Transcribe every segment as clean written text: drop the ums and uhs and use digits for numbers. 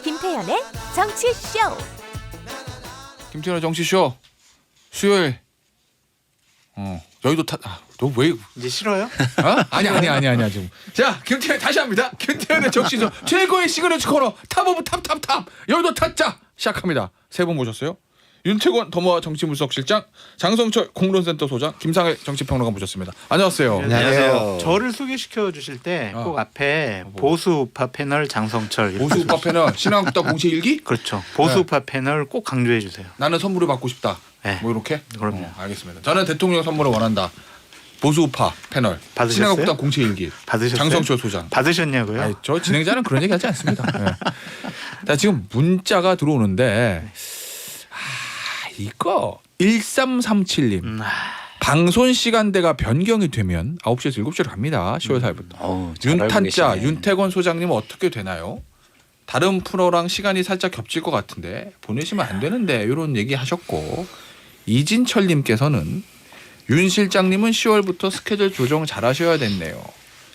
김태현의 정치쇼. 김태현의 정치쇼 수요일. 여의도 너 왜? 이제 싫어요? 아니야 지금. 자, 김태현 다시 합니다. 김태현의 정치쇼 최고의 시그니처 코너 탑 오브 탑 여의도 타짜 시작합니다. 세 분 모셨어요. 윤태권 더모아 정치분석실장, 장성철 공론센터 소장, 김상일 정치평론가 모셨습니다. 안녕하세요. 안녕하세요. 저를 소개시켜 주실 때 꼭 앞에 보수우파 패널 장성철. 보수우파 패널 신한국당 공채 일기? 그렇죠. 보수우파 패널 꼭 강조해 주세요. 나는 선물을 받고 싶다. 네. 뭐 이렇게? 그럼요. 알겠습니다. 저는 대통령 선물을 원한다. 보수우파 패널 받으셨어요? 신한국당 공채 일기. 받으셨어요? 장성철 소장. 받으셨냐고요? 아니, 저 진행자는 그런 얘기 하지 않습니다. 네. 자, 지금 문자가 들어오는데 이거 1337님 방송 시간대가 변경이 되면 9시에서 7시로 갑니다. 10월 4일부터. 윤탄자 윤태권 소장님은 어떻게 되나요? 다른 프로랑 시간이 살짝 겹칠 것 같은데 보내시면 안 되는데 이런 얘기 하셨고, 이진철님께서는 윤 실장님은 10월부터 스케줄 조정 잘 하셔야 됐네요.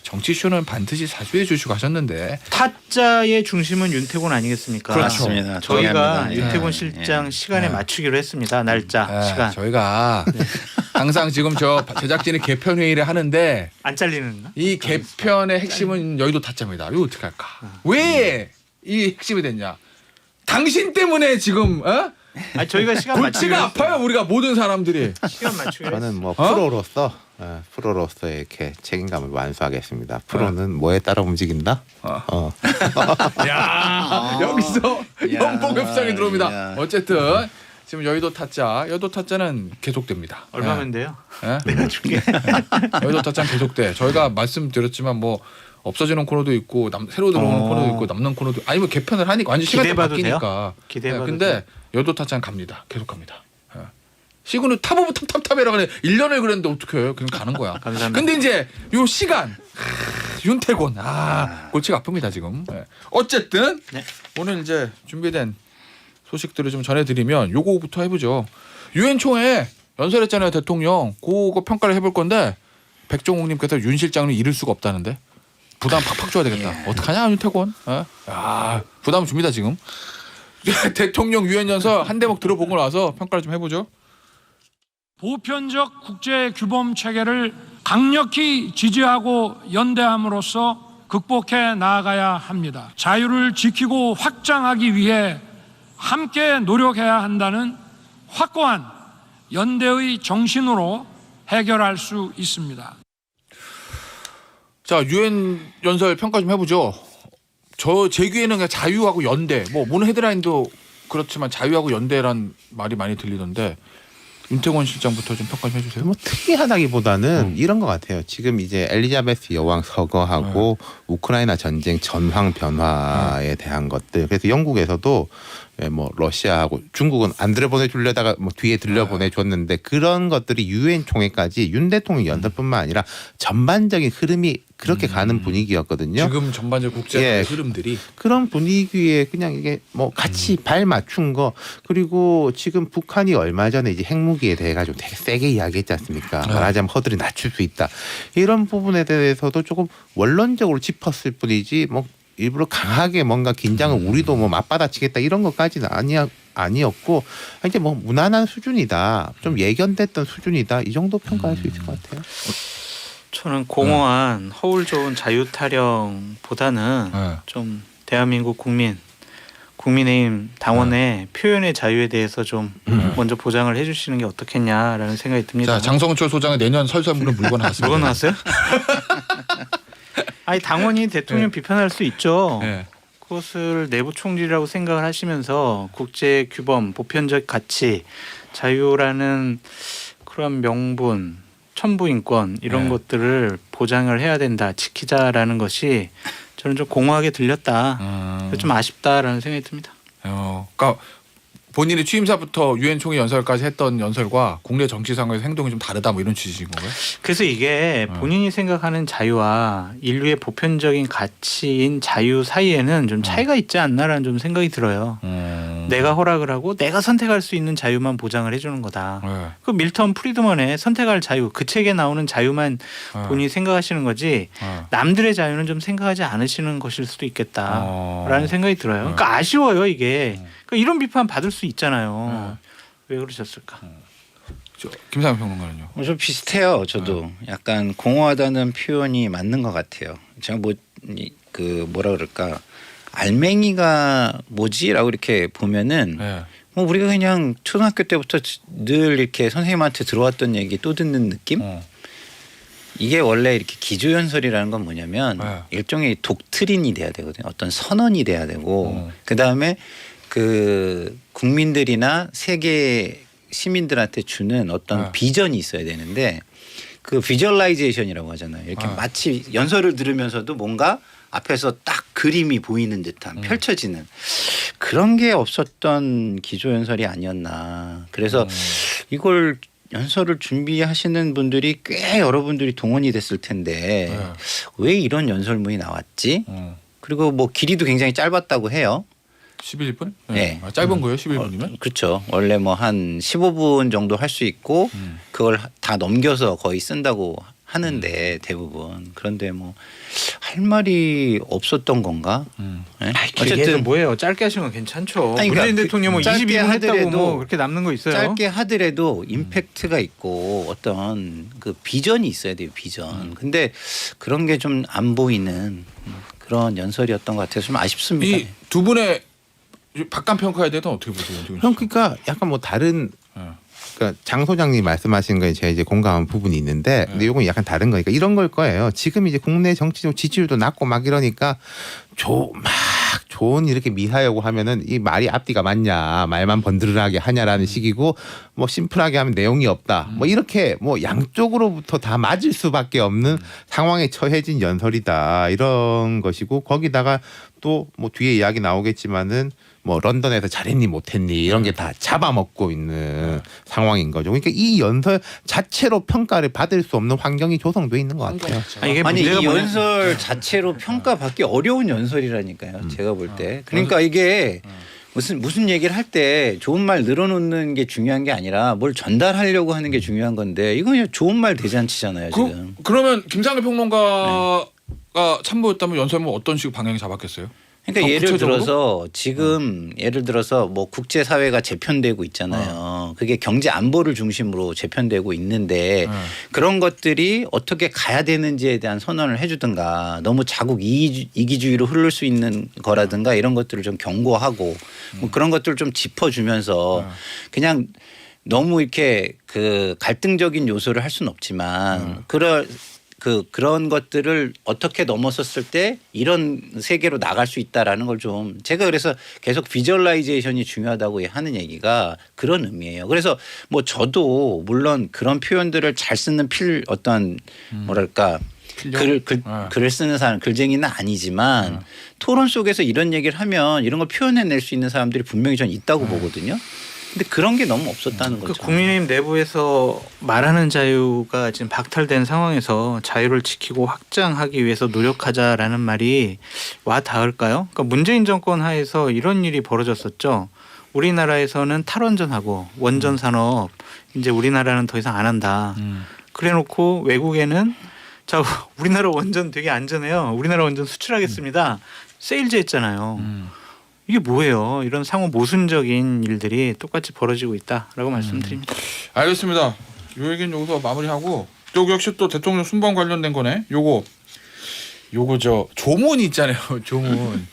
정치쇼는 반드시 사수해 주시고 하셨는데. 타짜의 중심은 윤태곤 아니겠습니까? 그렇죠. 맞습니다. 저희가 동의합니다. 윤태곤 예. 실장 시간에 맞추기로 했습니다. 날짜, 시간. 저희가 항상 지금 저 제작진이 개편 회의를 하는데 안 잘리는 나? 이 개편의 핵심은 여의도 타짜입니다. 이거 어떻게 할까? 왜 이 핵심이 됐냐? 당신 때문에 지금 아니, 저희가 시간 맞추기로 골치가 했어요. 아파요. 우리가 모든 사람들이. 시간 맞추기로 했어요. 저는 뭐 프로로서 이렇게 책임감을 완수하겠습니다. 프로는 뭐에 따라 움직인다? 야, 여기서 연봉 협상이 들어옵니다. 야. 어쨌든 지금 여의도 타짜는 계속됩니다. 얼마면 돼요? 예? 내가 줄게. 여의도 타짜는 계속돼. 저희가 말씀드렸지만 뭐 없어지는 코너도 있고 새로 들어오는 코너도 있고 남는 코너도 아니 뭐 개편을 하니까 완전 시간이 기대해봐도 바뀌니까. 돼요? 기대해봐도 근데 돼요? 여의도 타짜는 갑니다. 계속 갑니다. 예. 시그널 탑 오브 탑이라고 하네. 1년을 그랬는데 어떻게 해요? 그냥 가는 거야. 감사합니다. 근데 이제 요 시간 윤태권 골치가 아픕니다 지금. 예. 어쨌든 네. 오늘 이제 준비된 소식들을 좀 전해드리면 요거부터 해보죠. 유엔 총회 연설했잖아요 대통령. 그거 평가를 해볼 건데 백종욱님께서 윤 실장은 잃을 수가 없다는데 부담 팍팍 줘야 되겠다. 어떡하냐 윤태권? 부담 줍니다 지금. 대통령 유엔 연설 한 대목 들어보고 나서 평가를 좀 해보죠. 보편적 국제 규범 체계를 강력히 지지하고 연대함으로써 극복해 나아가야 합니다. 자유를 지키고 확장하기 위해 함께 노력해야 한다는 확고한 연대의 정신으로 해결할 수 있습니다. 자 유엔 연설 평가 좀 해보죠. 제 귀에는 그냥 자유하고 연대, 모든 헤드라인도 그렇지만 자유하고 연대란 말이 많이 들리던데 윤태권 실장부터 좀 평가 좀 해주세요. 뭐 특이하다기보다는 이런 것 같아요. 지금 이제 엘리자베스 여왕 서거하고 우크라이나 전쟁 전황 변화에 대한 것들. 그래서 영국에서도 뭐 러시아하고 중국은 안 들여보내주려다가 뭐 뒤에 들려보내줬는데 그런 것들이 유엔 총회까지 윤 대통령 연설뿐만 아니라 전반적인 흐름이 그렇게 가는 분위기였거든요. 지금 전반적 국제 흐름들이 그런 분위기에 그냥 이게 뭐 같이 발 맞춘 거. 그리고 지금 북한이 얼마 전에 이제 핵무기에 대해 가지고 되게 세게 이야기했지 않습니까? 말하자면 허들이 낮출 수 있다. 이런 부분에 대해서도 조금 원론적으로 짚었을 뿐이지 뭐 일부러 강하게 뭔가 긴장을 우리도 뭐 맞받아치겠다 이런 것까지는 아니었고 이제 뭐 무난한 수준이다. 좀 예견됐던 수준이다. 이 정도 평가할 수 있을 것 같아요. 저는 공허한 허울 좋은 자유 타령보다는 좀 대한민국 국민의힘 당원의 표현의 자유에 대해서 좀 먼저 보장을 해주시는 게 어떻겠냐라는 생각이 듭니다. 자 장성철 소장의 내년 설설문을 물고 나왔습니다. 물건 나왔어요? 아니 당원이 대통령 비판할 수 있죠. 네. 그것을 내부 총질이라고 생각을 하시면서 국제 규범, 보편적 가치, 자유라는 그런 명분, 천부인권 이런 것들을 보장을 해야 된다, 지키자라는 것이 저는 좀 공허하게 들렸다. 좀 아쉽다라는 생각이 듭니다. 그러니까 본인이 취임사부터 유엔 총회 연설까지 했던 연설과 국내 정치 상황에서 행동이 좀 다르다 뭐 이런 취지인 건가요? 그래서 이게 본인이 생각하는 자유와 인류의 보편적인 가치인 자유 사이에는 좀 차이가 있지 않나라는 좀 생각이 들어요. 내가 허락을 하고 내가 선택할 수 있는 자유만 보장을 해주는 거다. 네. 그 밀턴 프리드먼의 선택할 자유, 그 책에 나오는 자유만 본인이 생각하시는 거지 남들의 자유는 좀 생각하지 않으시는 것일 수도 있겠다라는 생각이 들어요. 그러니까 아쉬워요 이게. 그러니까 이런 비판 받을 수 있잖아요. 왜 그러셨을까? 김상현 평론가는요? 좀 비슷해요. 저도 약간 공허하다는 표현이 맞는 것 같아요. 제가 뭐라 그럴까 알맹이가 뭐지라고 이렇게 보면은 뭐 우리가 그냥 초등학교 때부터 늘 이렇게 선생님한테 들어왔던 얘기 또 듣는 느낌. 이게 원래 이렇게 기조연설이라는 건 뭐냐면 일종의 독트린이 돼야 되거든요. 어떤 선언이 돼야 되고 그 다음에 그 국민들이나 세계 시민들한테 주는 어떤 비전이 있어야 되는데 그 비주얼라이제이션이라고 하잖아요. 이렇게 마치 연설을 들으면서도 뭔가 앞에서 딱 그림이 보이는 듯한 펼쳐지는 그런 게 없었던 기조연설이 아니었나. 그래서 이걸 연설을 준비하시는 분들이 꽤 여러분들이 동원이 됐을 텐데 왜 이런 연설문이 나왔지? 그리고 뭐 길이도 굉장히 짧았다고 해요. 11분? 네. 짧은 거예요? 11분이면? 그렇죠. 원래 뭐 한 15분 정도 할 수 있고 그걸 다 넘겨서 거의 쓴다고 하는데 대부분. 그런데 뭐 할 말이 없었던 건가? 네? 어쨌든 뭐예요? 짧게 하시는 건 괜찮죠. 아니, 그러니까 문재인 대통령 뭐 짧게 22분 했다고 하더라도 뭐 그렇게 남는 거 있어요? 짧게 하더라도 임팩트가 있고 어떤 그 비전이 있어야 돼요. 비전. 근데 그런 게 좀 안 보이는 그런 연설이었던 것 같아서 좀 아쉽습니다. 이 두 분의 박감 평가에 대해서는 어떻게 보세요? 형 그러니까 약간 뭐 다른 그러니까 장 소장님 말씀하시는 거에 제가 이제 공감한 부분이 있는데 근데 요건 약간 다른 거니까 이런 걸 거예요. 지금 이제 국내 정치적 지지율도 낮고 막 이러니까 막 좋은 이렇게 미사여고 하면은 이 말이 앞뒤가 맞냐 말만 번드르르하게 하냐라는 식이고 뭐 심플하게 하면 내용이 없다 뭐 이렇게 뭐 양쪽으로부터 다 맞을 수밖에 없는 상황에 처해진 연설이다 이런 것이고 거기다가 또 뭐 뒤에 이야기 나오겠지만은 뭐 런던에서 잘했니 못했니 이런 게 다 잡아먹고 있는 상황인 거죠. 그러니까 이 연설 자체로 평가를 받을 수 없는 환경이 조성돼 있는 것 같아요. 아니 이 연설 자체로 평가받기 어려운 연설이라니까요. 제가 볼 때. 그러니까 이게 무슨 얘기를 할 때 좋은 말 늘어놓는 게 중요한 게 아니라 뭘 전달하려고 하는 게 중요한 건데 이건 그냥 좋은 말 대잔치잖아요. 지금. 그러면 김상현 평론가가 참모였다면 연설문 어떤 식으로 방향이 잡았겠어요? 그러니까 예를 들어서 지금 예를 들어서 뭐 국제 사회가 재편되고 있잖아요. 그게 경제 안보를 중심으로 재편되고 있는데 그런 것들이 어떻게 가야 되는지에 대한 선언을 해주든가 너무 자국 이기주의로 흐를 수 있는 거라든가 이런 것들을 좀 경고하고 뭐 그런 것들을 좀 짚어주면서 그냥 너무 이렇게 그 갈등적인 요소를 할 수는 없지만 그런 것들을 어떻게 넘어섰을 때 이런 세계로 나갈 수 있다라는 걸 좀 제가 그래서 계속 비주얼라이제이션이 중요하다고 하는 얘기가 그런 의미예요. 그래서 뭐 저도 물론 그런 표현들을 잘 쓰는 어떤 뭐랄까 글을 쓰는 사람 글쟁이는 아니지만 토론 속에서 이런 얘기를 하면 이런 걸 표현해낼 수 있는 사람들이 분명히 전 있다고 보거든요. 근데 그런 게 너무 없었다는 거죠. 국민의힘 내부에서 말하는 자유가 지금 박탈된 상황에서 자유를 지키고 확장하기 위해서 노력하자라는 말이 와 닿을까요? 그러니까 문재인 정권 하에서 이런 일이 벌어졌었죠. 우리나라에서는 탈원전하고 원전 산업 이제 우리나라는 더 이상 안 한다. 그래놓고 외국에는 자 우리나라 원전 되게 안전해요. 우리나라 원전 수출하겠습니다. 세일즈 했잖아요. 이게 뭐예요? 이런 상호 모순적인 일들이 똑같이 벌어지고 있다라고 말씀드립니다. 알겠습니다. 요 얘기는 여기서 마무리하고 또 역시 또 대통령 순방 관련된 거네. 요거 저 조문 있잖아요. 조문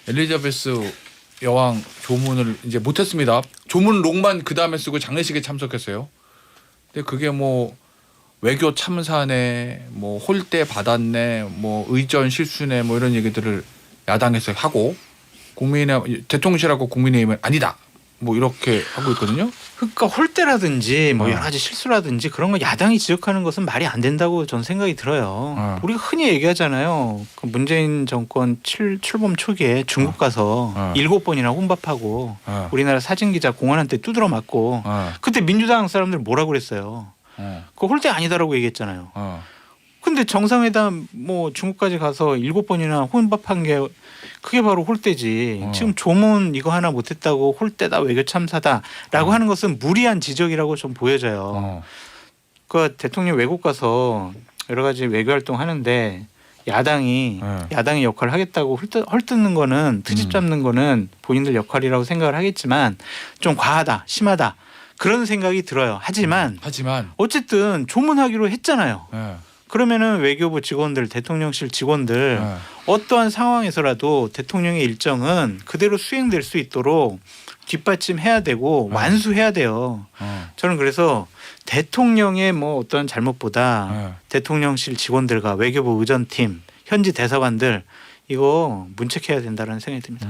엘리자베스 여왕 조문을 이제 못했습니다. 조문록만 그 다음에 쓰고 장례식에 참석했어요. 근데 그게 뭐 외교 참사네, 뭐 홀대 받았네, 뭐 의전 실수네, 뭐 이런 얘기들을 야당에서 하고. 대통령실하고 국민의힘은 아니다. 뭐 이렇게 하고 있거든요. 그러니까 홀대라든지 뭐 여러 가지 실수라든지 그런 거 야당이 지적하는 것은 말이 안 된다고 저는 생각이 들어요. 우리가 흔히 얘기하잖아요. 그 문재인 정권 출범 초기에 중국 가서 7번이나 혼밥하고 우리나라 사진기자 공안한테 두드러 맞고 그때 민주당 사람들 뭐라고 그랬어요. 그거 홀대 아니다라고 얘기했잖아요. 근데 정상회담 뭐 중국까지 가서 7번이나 혼밥한 게 그게 바로 홀대지. 지금 조문 이거 하나 못했다고 홀대다 외교 참사다라고 하는 것은 무리한 지적이라고 좀 보여져요. 그 대통령 외국 가서 여러 가지 외교 활동 하는데 야당이 역할을 하겠다고 헐뜯는 거는 트집 잡는 거는 본인들 역할이라고 생각을 하겠지만 좀 과하다, 심하다 그런 생각이 들어요. 하지만 어쨌든 조문하기로 했잖아요. 그러면은 외교부 직원들, 대통령실 직원들 어떠한 상황에서라도 대통령의 일정은 그대로 수행될 수 있도록 뒷받침해야 되고 완수해야 돼요. 저는 그래서 대통령의 뭐 어떤 잘못보다 대통령실 직원들과 외교부 의전팀, 현지 대사관들 이거 문책해야 된다는 생각이 듭니다.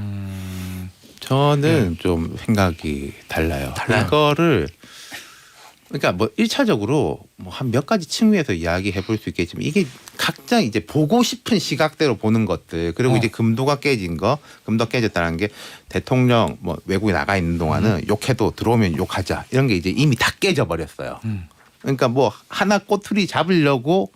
저는 좀 생각이 달라요. 이거를 그러니까 뭐 1차적으로 뭐 한 몇 가지 층위에서 이야기해 볼 수 있겠지만 이게 각자 이제 보고 싶은 시각대로 보는 것들 그리고 이제 금도가 깨진 거, 금도 깨졌다는 게 대통령 뭐 외국에 나가 있는 동안은 욕해도 들어오면 욕하자 이런 게 이제 이미 다 깨져 버렸어요. 그러니까 뭐 하나 꼬투리 잡으려고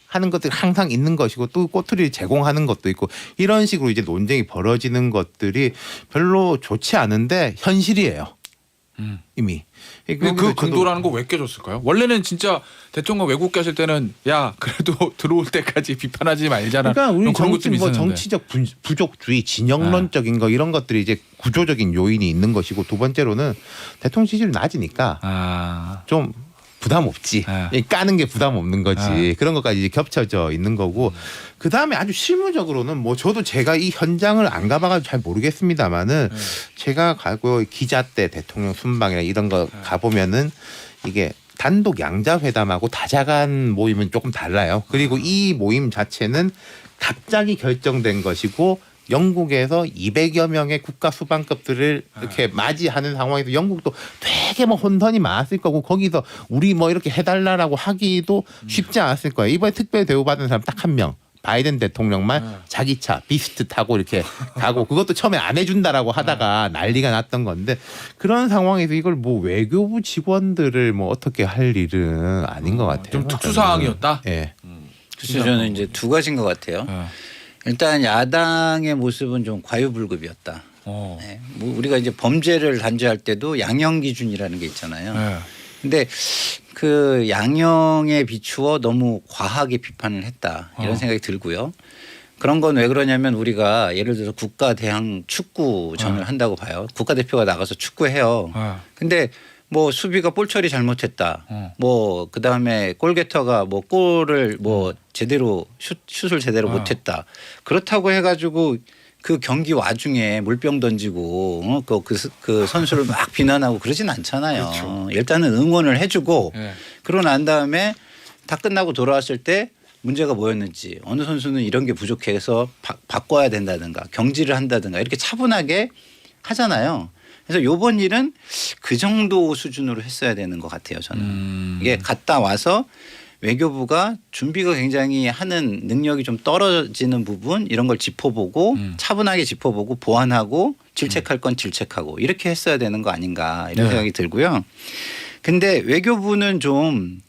하는 것들이 항상 있는 것이고 또 꼬투리를 제공하는 것도 있고 이런 식으로 이제 논쟁이 벌어지는 것들이 별로 좋지 않은데 현실이에요. 이미. 그 금도라는 거 왜 깨졌을까요? 원래는 진짜 대통령 외국 가실 때는 야 그래도 들어올 때까지 비판하지 말자라. 그러니까 우리 그런 것좀 있었는데. 정치적 부족주의, 진영론적인 거 이런 것들이 이제 구조적인 요인이 있는 것이고 두 번째로는 대통령 지지율이 낮으니까 좀 부담 없지. 까는 게 부담 없는 거지. 그런 것까지 이제 겹쳐져 있는 거고. 그 다음에 아주 실무적으로는 뭐 저도 제가 이 현장을 안 가봐가지고 잘 모르겠습니다만은 제가 가고 기자 때 대통령 순방이나 이런 거 가보면은 이게 단독 양자회담하고 다자간 모임은 조금 달라요. 그리고 이 모임 자체는 갑자기 결정된 것이고 영국에서 200여 명의 국가 수반급들을 이렇게 맞이하는 상황에서 영국도 되게 뭐 혼선이 많았을 거고 거기서 우리 뭐 이렇게 해달라라고 하기도 쉽지 않았을 거예요. 이번에 특별 대우받은 사람 딱 한 명. 바이든 대통령만 자기 차 비스트 타고 이렇게 가고 그것도 처음에 안 해준다라고 하다가 난리가 났던 건데 그런 상황에서 이걸 뭐 외교부 직원들을 뭐 어떻게 할 일은 아닌 것 같아요. 좀 특수 상황이었다. 예. 그래서 저는 이제 두 가지인 것 같아요. 일단 야당의 모습은 좀 과유불급이었다. 네. 뭐 우리가 이제 범죄를 단죄할 때도 양형 기준이라는 게 있잖아요. 근데 그 양형에 비추어 너무 과하게 비판을 했다 이런 생각이 들고요. 그런 건 왜 그러냐면 우리가 예를 들어서 국가 대항 축구전을 한다고 봐요. 국가대표가 나가서 축구해요. 근데 뭐 수비가 볼 처리 잘못했다. 뭐 그다음에 골게터가 뭐 골을 뭐 제대로 슛을 제대로 못했다. 그렇다고 해가지고 그 경기 와중에 물병 던지고 그 선수를 막 비난하고 그러진 않잖아요. 그렇죠. 일단은 응원을 해주고 그러고 난 다음에 다 끝나고 돌아왔을 때 문제가 뭐였는지 어느 선수는 이런 게 부족해서 바꿔야 된다든가 경질을 한다든가 이렇게 차분하게 하잖아요. 그래서 요번 일은 그 정도 수준으로 했어야 되는 것 같아요. 저는 이게 갔다 와서 외교부가 준비가 굉장히 하는 능력이 좀 떨어지는 부분 이런 걸 짚어보고 차분하게 짚어보고 보완하고 질책할 건 질책하고 이렇게 했어야 되는 거 아닌가 이런 생각이 들고요. 근데 외교부는 좀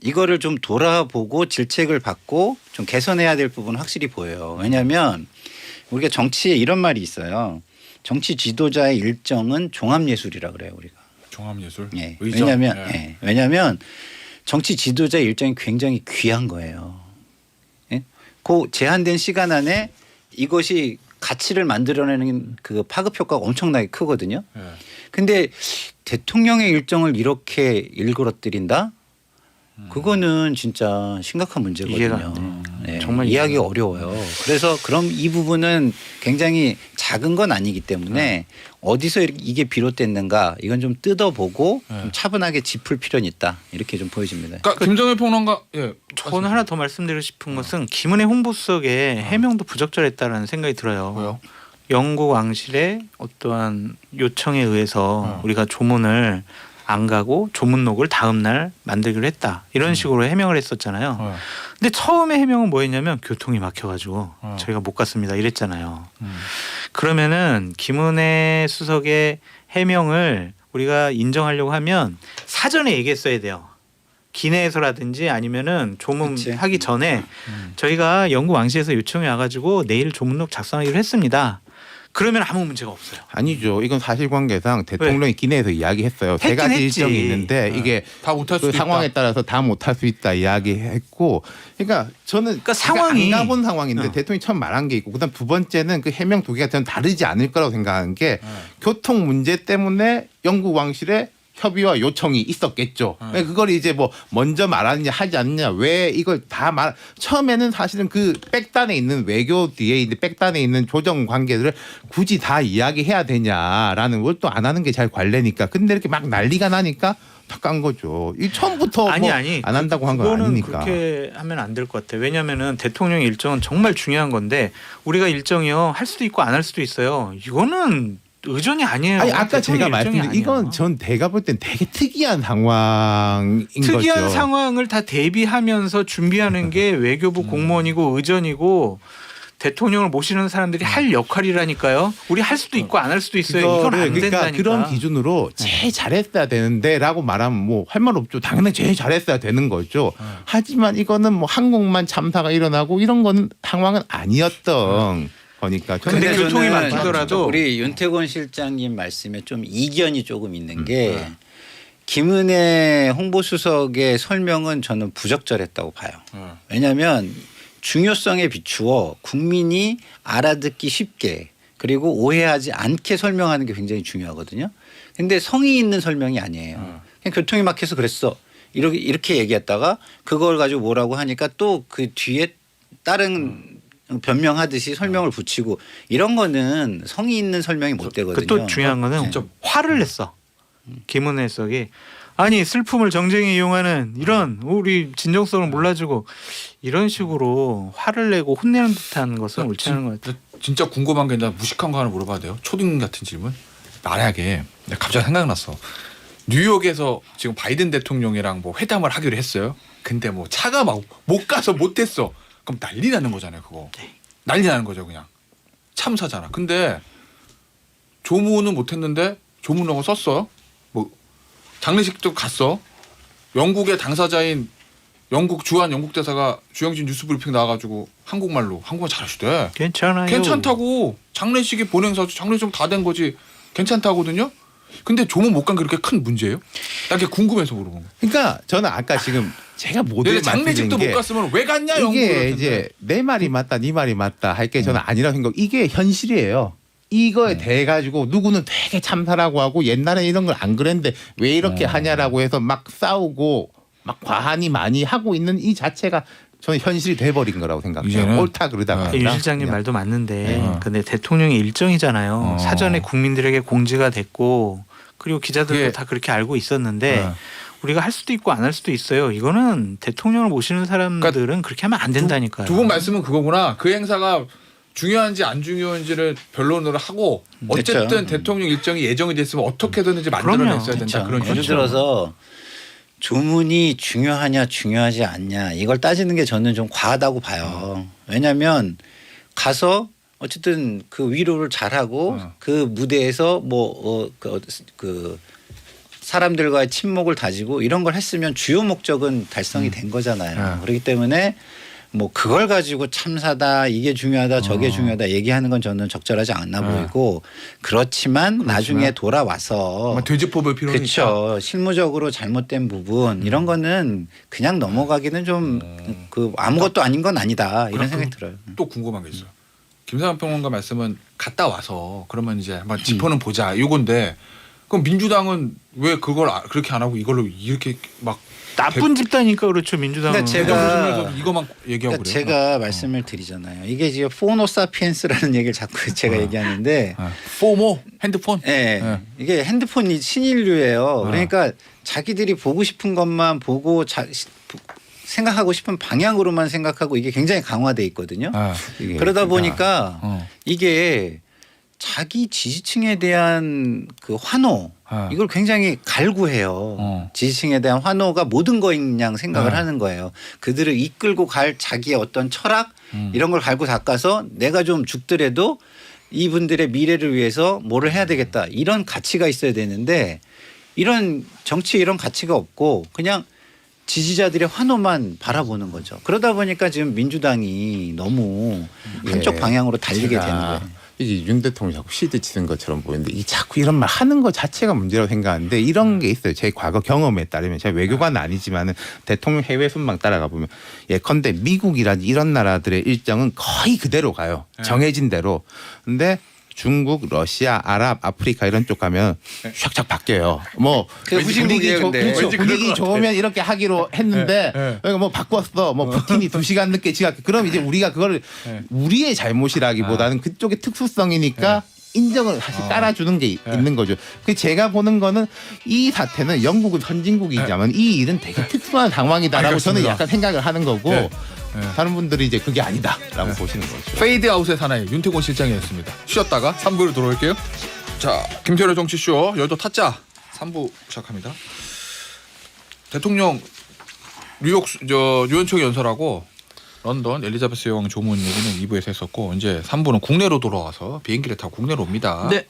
이거를 좀 돌아보고 질책을 받고 좀 개선해야 될 부분은 확실히 보여요. 왜냐하면 우리가 정치에 이런 말이 있어요. 정치 지도자의 일정은 종합예술이라 그래요. 우리가. 종합예술? 예. 왜냐하면 정치 지도자의 일정이 굉장히 귀한 거예요. 예? 그 제한된 시간 안에 이것이 가치를 만들어내는 그 파급 효과가 엄청나게 크거든요. 근데 대통령의 일정을 이렇게 일그러뜨린다? 그거는 진짜 심각한 문제거든요. 네. 정말 이해하기 어려워요. 그래서 그럼 이 부분은 굉장히 작은 건 아니기 때문에 어디서 이게 비롯됐는가 이건 좀 뜯어보고 좀 차분하게 짚을 필요는 있다. 이렇게 좀 보여집니다. 그러니까 김정일 평론가 저는 하나 더 말씀드리고 싶은 것은 김은혜 홍보수석의 해명도 부적절했다라는 생각이 들어요. 왜요? 영국 왕실의 어떠한 요청에 의해서 우리가 조문을 안 가고 조문록을 다음 날 만들기로 했다. 이런 식으로 해명을 했었잖아요. 근데 처음에 해명은 뭐였냐면 교통이 막혀가지고 저희가 못 갔습니다. 이랬잖아요. 그러면은 김은혜 수석의 해명을 우리가 인정하려고 하면 사전에 얘기했어야 돼요. 기내에서라든지 아니면은 조문 그치. 하기 전에 저희가 영국 왕실에서 요청이 와가지고 내일 조문록 작성하기로 했습니다. 그러면 아무 문제가 없어요. 아니죠. 이건 사실관계상 대통령이 기내에서 이야기했어요. 세 가지 했지. 일정이 있는데 이게 다 못할 수도 그 상황에 있다. 따라서 다 못할 수 있다 이야기했고, 그러니까 저는 상황이- 안 가본 상황인데 대통령이 처음 말한 게 있고, 그다음 두 번째는 그 해명 두 개가 저는 다르지 않을 거라고 생각하는 게 교통 문제 때문에 영국 왕실에 협의와 요청이 있었겠죠. 그걸 이제 뭐 먼저 말하느냐 하지 않느냐, 왜 이걸 다 말, 처음에는 사실은 그 백단에 있는 외교 뒤에 있는 백단에 있는 조정 관계들을 굳이 다 이야기해야 되냐라는 걸 또 안 하는 게 잘 관례니까. 근데 이렇게 막 난리가 나니까 다 깐 거죠. 이 처음부터 아니 안 한다고 한 건 그거는 아니니까. 그렇게 하면 안 될 것 같아요. 왜냐하면은 대통령 일정은 정말 중요한 건데 우리가 일정이요 할 수도 있고 안 할 수도 있어요. 이거는 의전이 아니에요. 아니 아까 제가 대통령 일정이 말씀드린 이건 아니에요. 전 제가 볼 땐 되게 특이한 상황인 특이한 거죠. 상황을 다 대비하면서 준비하는 게 외교부 공무원이고 의전이고 대통령을 모시는 사람들이 할 역할이라니까요. 우리 할 수도 있고 안 할 수도 있어요. 이건 안 그러니까 된다니까. 그런 기준으로 제일 잘했어야 되는데라고 말하면 뭐 할 말 없죠. 당연히 제일 잘했어야 되는 거죠. 하지만 이거는 뭐 한국만 참사가 일어나고 이런 건 상황은 아니었던 거니까. 저는 근데 저는 교통이 막히더라도 우리 윤태권 실장님 말씀에 좀 이견이 조금 있는 게 김은혜 홍보수석의 설명은 저는 부적절했다고 봐요. 왜냐하면 중요성에 비추어 국민이 알아듣기 쉽게 그리고 오해하지 않게 설명하는 게 굉장히 중요하거든요. 근데 성의 있는 설명이 아니에요. 그냥 교통이 막혀서 그랬어. 이렇게 얘기했다가 그걸 가지고 뭐라고 하니까 또 그 뒤에 다른 변명하듯이 설명을 붙이고 이런 거는 성의 있는 설명이 못 되거든요. 또 중요한 거는 진짜 화를 냈어. 김은혜 석이 아니 슬픔을 정쟁에 이용하는 이런 우리 진정성을 몰라주고 이런 식으로 화를 내고 혼내는 듯한 것은 옳지 않은 것 같아요. 진짜 궁금한 게, 나 무식한 거 하나 물어봐도 돼요? 초딩 같은 질문. 만약에 내가 갑자기 생각났어. 뉴욕에서 지금 바이든 대통령이랑 뭐 회담을 하기로 했어요. 근데 뭐 차가 막 못 가서 못했어. 그럼 난리 나는 거잖아요. 그거 난리 나는 거죠. 그냥 참사잖아. 근데 조문은 못했는데 조문하고 썼어요. 뭐 장례식도 갔어. 영국의 당사자인 영국 주한 영국 대사가 주영진 뉴스브리핑 나와가지고 한국말 잘하시대. 괜찮아요. 괜찮다고. 장례식이 본행사 장례식 다 된 거지. 괜찮다거든요. 근데 조문 못 간 게 그렇게 큰 문제예요? 나 그게 궁금해서 물어본 거야. 그러니까 저는 아까 지금 제가 모델 장례식도 못 갔으면 왜 갔냐 영국을. 이게 이제 내 말이 맞다, 네 말이 맞다 할 게 저는 아니라고 생각. 이게 현실이에요. 이거에 대해 가지고 누구는 되게 참사라고 하고 옛날에 이런 걸 안 그랬는데 왜 이렇게 하냐라고 해서 막 싸우고 막 과한이 많이 하고 있는 이 자체가 저는 현실이 돼버린 거라고 생각해요. 이제는 옳다 그러다가 유 실장님 말도 맞는데 네. 근데 대통령의 일정이잖아요. 사전에 국민들에게 공지가 됐고 그리고 기자들도 그게- 다 그렇게 알고 있었는데 네. 우리가 할 수도 있고 안 할 수도 있어요. 이거는 대통령을 모시는 사람들은 그렇게 하면 안 된다니까요. 두 분 말씀은 그거구나. 그 행사가 중요한지 안 중요한지를 변론을 하고 어쨌든 그렇죠. 대통령 일정이 예정이 됐으면 어떻게든지 만들어냈어야 된다. 그런 예를 거죠. 들어서 조문이 중요하냐 중요하지 않냐 이걸 따지는 게 저는 좀 과하다고 봐요. 왜냐하면 가서 어쨌든 그 위로를 잘하고 그 무대에서 그 사람들과의 친목을 다지고 이런 걸 했으면 주요 목적은 달성이 된 거잖아요. 그렇기 때문에 뭐 그걸 가지고 참사다 이게 중요하다 저게 중요하다 얘기하는 건 저는 적절하지 않나 보이고 그렇지만 나중에 돌아와서 되짚어볼 필요는 있다. 그렇죠. 실무적으로 잘못된 부분 이런 거는 그냥 넘어가기는 좀 그 아무것도 아닌 건 아니다 이런 생각이 들어요. 또 궁금한 게 있어요. 김상환 평론가 말씀은 갔다 와서 그러면 이제 한번 짚어는 보자 이건데 그럼 민주당은 왜 그걸 그렇게 안 하고 이걸로 이렇게 막 나쁜 집단이니까 그렇죠. 민주당은. 그러니까 대정부에서 이거만 얘기하고 그러니까 그래요. 제가 말씀을 드리잖아요. 이게 지금 포노사피엔스라는 얘기를 자꾸 제가 얘기하는데 포모 핸드폰. 예. 이게 핸드폰이 신인류예요. 그러니까 자기들이 보고 싶은 것만 보고 생각하고 싶은 방향으로만 생각하고 이게 굉장히 강화돼 있거든요. 이게 그러다 진짜 보니까 이게 자기 지지층에 대한 그 환호 이걸 굉장히 갈구해요. 지지층에 대한 환호가 모든 거인 양 생각을 하는 거예요. 그들을 이끌고 갈 자기의 어떤 철학 이런 걸 갈고 닦아서 내가 좀 죽더라도 이분들의 미래를 위해서 뭐를 해야 되겠다 이런 가치가 있어야 되는데 이런 정치에 이런 가치가 없고 그냥 지지자들의 환호만 바라보는 거죠. 그러다 보니까 지금 민주당이 너무 한쪽 방향으로 달리게 제가 되는 거예요. 이게 윤 대통령이 자꾸 시대 치는 것처럼 보이는데 이 자꾸 이런 말 하는 것 자체가 문제라고 생각하는데 이런 게 있어요. 제 과거 경험에 따르면 제가 외교관은 아니지만은 대통령 해외 순방 따라가 보면 예컨대 미국이라든지 이런 나라들의 일정은 거의 그대로 가요. 정해진 대로. 근데 중국, 러시아, 아랍, 아프리카 이런 쪽 가면 샥샥 바뀌어요. 뭐 그 후진국이에요, 근데. 그렇죠. 분위기 좋으면 이렇게 하기로 했는데 그러니까 뭐 바꿨어. 뭐 푸틴이 2시간 늦게 지각. 그럼 이제 우리가 그걸 우리의 잘못이라기보다는 그쪽의 특수성이니까 인정을 사실 따라주는 게 있는 거죠. 그 제가 보는 거는 이 사태는 영국은 선진국이지만 이 일은 되게 특수한 상황이다라고 저는 알겠습니다. 약간 생각을 하는 거고 네. 다른 분들이 이제 그게 아니다라고 보시는 거죠. 페이드 아웃의 사나이 윤태곤 실장이었습니다. 쉬었다가 3부로 돌아올게요. 자, 김태현의 정치쇼 여의도 타짜 3부 시작합니다. 대통령 뉴욕 유엔청 연설하고 런던 엘리자베스 여왕 조문 얘기는 2부에서 했었고 이제 3부는 국내로 돌아와서 비행기를 타고 국내로 옵니다. 네.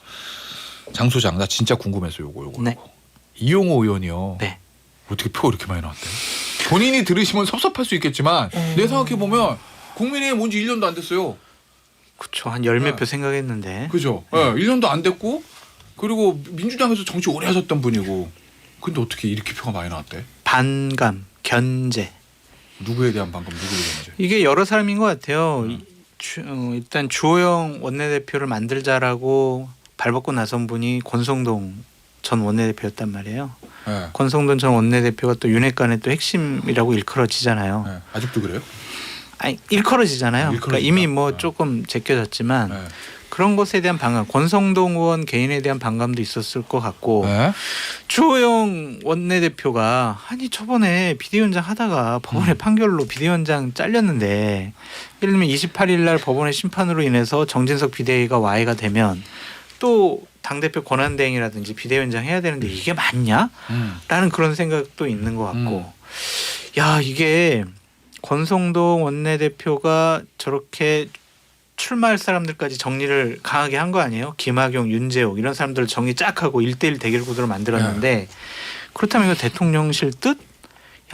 장 소장 나 진짜 궁금해서 요거. 네. 이용호 의원이요. 네. 어떻게 표가 이렇게 많이 나왔대요? 본인이 들으시면 섭섭할 수 있겠지만 내 생각해 보면 국민의힘 온 지 1년도 안 됐어요. 그렇죠. 한 열 몇 표 생각했는데. 그죠? 네. 1년도 안 됐고 그리고 민주당에서 정치 오래 하셨던 분이고 근데 어떻게 이렇게 표가 많이 나왔대? 반감, 견제. 누구에 대한 반감, 누구에 대한 이제? 이게 여러 사람인 것 같아요. 일단 주호영 원내대표를 만들자라고 발벗고 나선 분이 권성동 전 원내대표였단 말이에요. 네. 권성동 전 원내대표가 또 윤핵관의 또 핵심이라고 일컬어지잖아요. 네. 아직도 그래요? 아니 일컬어지잖아요. 일컬어지죠. 그러니까 이미 뭐 네. 조금 제껴졌지만 네. 그런 것에 대한 반감, 권성동 의원 개인에 대한 반감도 있었을 것 같고 네. 주호영 원내대표가 아니 저번에 비대위원장 하다가 법원의 판결로 비대위원장 잘렸는데 예를 들면 28일 날 법원의 심판으로 인해서 정진석 비대위가 와해가 되면 또 당대표 권한대행이라든지 비대위원장 해야 되는데 이게 맞냐? 라는 그런 생각도 있는 것 같고 야 이게 권성동 원내대표가 저렇게 출마할 사람들까지 정리를 강하게 한 거 아니에요? 김학용, 윤재옥 이런 사람들 정리 쫙 하고 1대1 대결 구도를 만들었는데 그렇다면 이거 대통령실 뜻?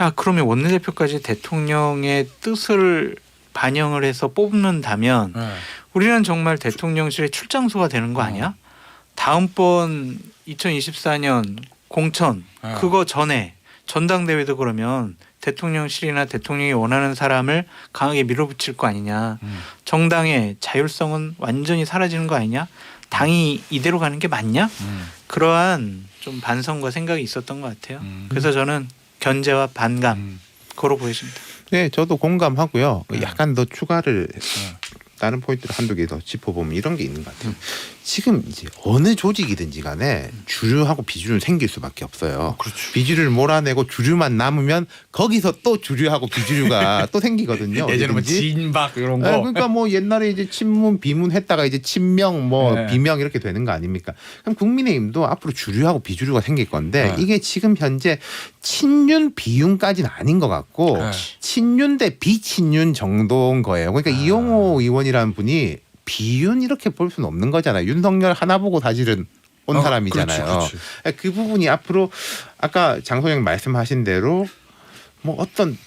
야 그러면 원내대표까지 대통령의 뜻을 반영을 해서 뽑는다면 네. 우리는 정말 대통령실의 출장소가 되는 거 아니야? 다음번 2024년 공천 그거 전에 전당대회도 그러면 대통령실이나 대통령이 원하는 사람을 강하게 밀어붙일 거 아니냐. 정당의 자율성은 완전히 사라지는 거 아니냐. 당이 이대로 가는 게 맞냐. 그러한 좀 반성과 생각이 있었던 것 같아요. 그래서 저는 견제와 반감 그로 보여집니다. 네, 저도 공감하고요. 약간 더 추가를 다른 포인트를 한두 개 더 짚어보면 이런 게 있는 것 같아요. 지금 이제 어느 조직이든지 간에 주류하고 비주류는 생길 수밖에 없어요. 비주류를 몰아내고 주류만 남으면 거기서 또 주류하고 비주류가 또 생기거든요. 예전에 뭐 어디든지. 진박 이런 거. 네, 그러니까 뭐 옛날에 이제 친문 비문 했다가 이제 친명 뭐 네. 비명 이렇게 되는 거 아닙니까? 그럼 국민의힘도 앞으로 주류하고 비주류가 생길 건데 네. 이게 지금 현재 친윤 비윤까지는 아닌 것 같고 네. 친윤 대 비친윤 정도인 거예요. 그러니까 이용호 의원이라는 분이 비윤 이렇게 볼 수는 없는 거잖아요. 윤석열 하나 보고 사실은 온 사람이잖아요. 그렇지. 그 부분이 앞으로 아까 장 소장님 말씀하신 대로 뭐 어떤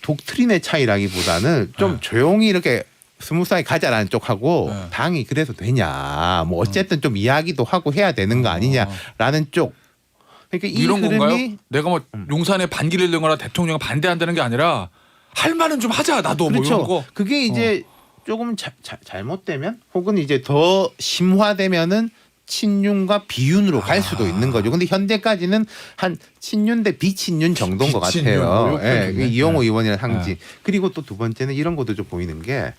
독트린의 차이라기보다는 좀 조용히 이렇게 스무스하게 가자라는 쪽하고 당이 그래서 되냐 뭐 어쨌든 좀 이야기도 하고 해야 되는 거 아니냐라는 쪽. 그러니까 이 이런 흐름이 건가요? 내가 뭐 용산에 반기를 내거나 대통령 반대한다는 게 아니라 할 말은 좀 하자 나도 그렇죠. 뭐 이런 거. 그게 이제 조금 잘못되면 혹은 이제 더 심화되면은 친윤과 비윤으로 갈 수도 있는 거죠. 근데 현재까지는 한 친윤 대 비친윤 정도인 것 비친윤. 같아요. 네, 그 이용호 의원이라는 상징. 그리고 또 두 번째는 이런 것도 좀 보이는 게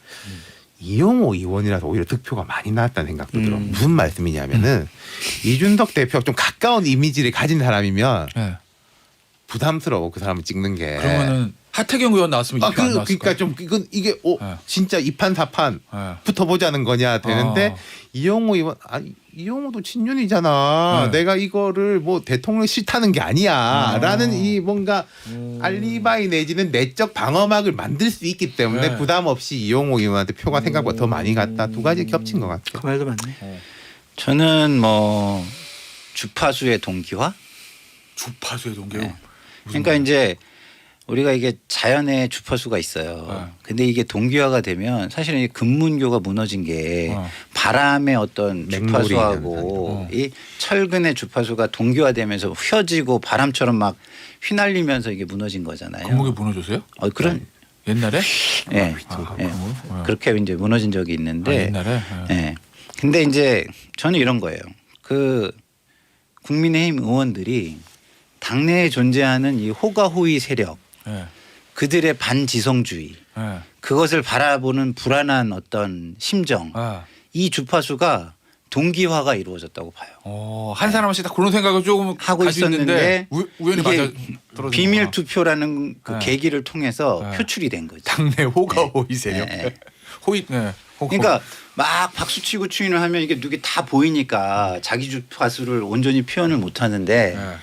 이용호 의원이라서 오히려 득표가 많이 나왔다는 생각도 들어. 무슨 말씀이냐면은 이준석 대표 좀 가까운 이미지를 가진 사람이면 네. 부담스러워 그 사람을 찍는 게. 그러면은 하태경 의원 나왔으면 이게 안 나왔을까? 그러니까 좀 이게 진짜 이판사판 붙어보자는 거냐 되는데 이용호 의원 이용호도 친윤이잖아. 내가 이거를 뭐 대통령 싫다는 게 아니야라는 이 뭔가 알리바이 내지는 내적 방어막을 만들 수 있기 때문에 부담 없이 이용호 의원한테 표가 생각보다 더 많이 갔다. 두 가지 겹친 것 같아요. 그 말도 맞네. 저는 뭐 주파수의 동기화. 주파수의 동기요. 네. 그러니까 이제 우리가 이게 자연의 주파수가 있어요. 네. 근데 이게 동기화가 되면 사실은 이 근문교가 무너진 게 바람의 어떤 맹물이 주파수하고 이 철근의 주파수가 동기화되면서 휘어지고 바람처럼 막 휘날리면서 이게 무너진 거잖아요. 근무기 무너졌어요? 그런 옛날에? 예. 아, 예. 그런가요? 그렇게 이제 무너진 적이 아, 있는데 옛날에? 예. 근데 이제 저는 이런 거예요. 그 국민의힘 의원들이 당내에 존재하는 이 호가호위 세력, 예. 그들의 반지성주의, 예. 그것을 바라보는 불안한 어떤 심정, 아. 이 주파수가 동기화가 이루어졌다고 봐요. 한 사람씩 다 그런 생각을 조금 하고 가지고 있었는데 우연히 이게 맞아 떨어진 비밀 거구나. 투표라는 그 네. 계기를 통해서 네. 표출이 된 거죠. 당내 호가호위 세력. 네. 호위. 네. 그러니까 막 박수치고 추인을 하면 이게 누게 다 보이니까 자기 주파수를 온전히 표현을 못 하는데 네.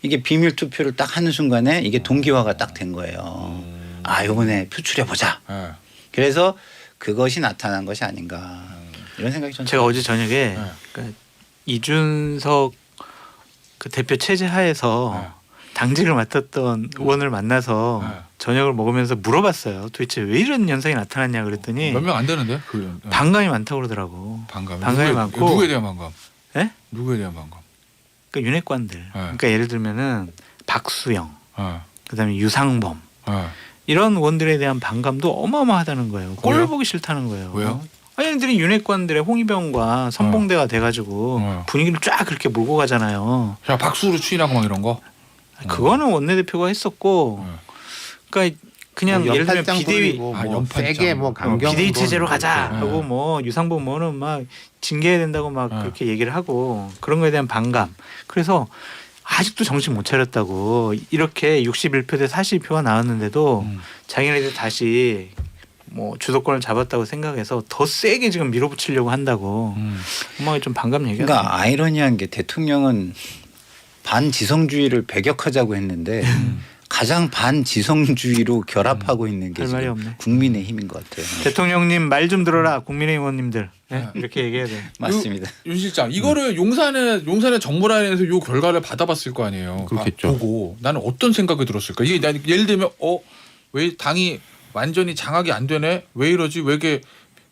이게 비밀 투표를 딱 하는 순간에 이게 동기화가 딱 된 거예요. 아, 요번에 표출해 보자. 네. 그래서 그것이 나타난 것이 아닌가 이런 생각이 저는 제가 어제 저녁에 네. 그러니까 이준석 그 대표 체제 하에서 당직을 맡았던 의원을 만나서 네. 저녁을 먹으면서 물어봤어요. 도대체 왜 이런 현상이 나타났냐 그랬더니 몇 명 안 되는데 그 반감이 많다고 그러더라고. 반감. 반감이 많고. 누구에 대한 반감? 예? 누구에 대한 반감? 그러니까 윤핵관들. 그러니까 예를 들면은 박수영, 그다음에 유상범 이런 의원들에 대한 반감도 어마어마하다는 거예요. 꼴 왜요? 보기 싫다는 거예요. 왜요? 아니 얘들이 윤핵관들의 홍위병과 선봉대가 돼가지고 분위기를 쫙 그렇게 몰고 가잖아요. 자 박수로 추인하고 막 이런 거. 그거는 원내대표가 했었고, 그러니까 그냥 예를 들면 비대위 뭐 연판장. 세게 뭐 강경 비대위 체제로 가자 네. 하고 뭐 유상범 뭐는 막 징계해야 된다고 막 그렇게 얘기를 하고 그런 거에 대한 반감. 그래서 아직도 정신 못 차렸다고 이렇게 61표 대 42표가 나왔는데도 자기네들 다시 뭐 주도권을 잡았다고 생각해서 더 세게 지금 밀어붙이려고 한다고. 엄마가 좀 반감 얘기하죠. 그러니까 아이러니한 게 대통령은 반지성주의를 배격하자고 했는데 가장 반지성주의로 결합하고 있는 게 할 말이 지금 없네. 국민의힘인 것 같아요. 대통령님 말 좀 들어라 국민의힘 의원님들. 네? 이렇게 얘기해야 돼. 맞습니다. 윤 실장 이거를 용산의 정보란에서 요 결과를 받아봤을 거 아니에요. 그렇겠죠. 보고 나는 어떤 생각이 들었을까? 이게 난 예를 들면 왜 당이 완전히 장악이 안 되네? 왜 이러지? 왜 이게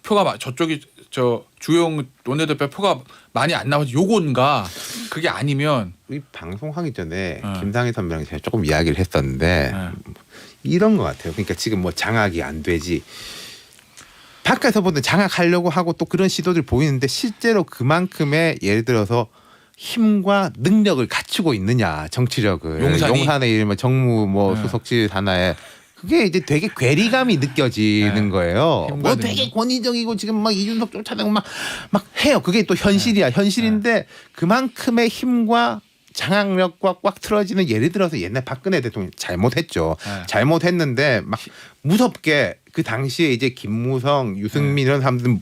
표가 저쪽이 저 주영 원내대표 표가 많이 안 나오지? 요건가? 그게 아니면 이 방송하기 전에 네. 김상희 선배랑 제가 조금 이야기를 했었는데 이런 것 같아요. 그러니까 지금 뭐 장악이 안 되지. 밖에서 보는 장악하려고 하고 또 그런 시도들 보이는데 실제로 그만큼의 예를 들어서 힘과 능력을 갖추고 있느냐 정치력을 용산의 이름 정무 뭐 수석실 하나에 그게 이제 되게 괴리감이 느껴지는 거예요. 뭐 되게 권위적이고 지금 막 이준석 쫓아내고 막 해요. 그게 또 현실이야. 현실인데 그만큼의 힘과 장악력과 꽉 틀어지는 예를 들어서 옛날 박근혜 대통령 잘못했죠. 잘못했는데 막 무섭게 그 당시에 이제 김무성, 유승민 이런 사람들